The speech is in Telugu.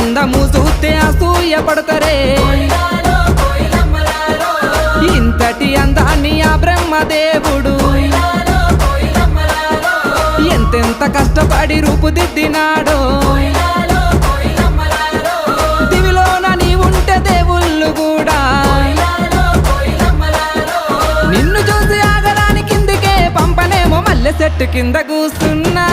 అందము చూస్తే అసూయ పడతారే ఇంతటి అందాన్ని ఆ బ్రహ్మదేవుడు ఎంతెంత కష్టపడి రూపుదిద్దినాడో దివిలోన నీ ఉంటే దేవుళ్ళు కూడా నిన్ను చూసి ఆగరాని కిందికే పంపనేమో మల్లె చెట్టు కింద కూస్తున్నా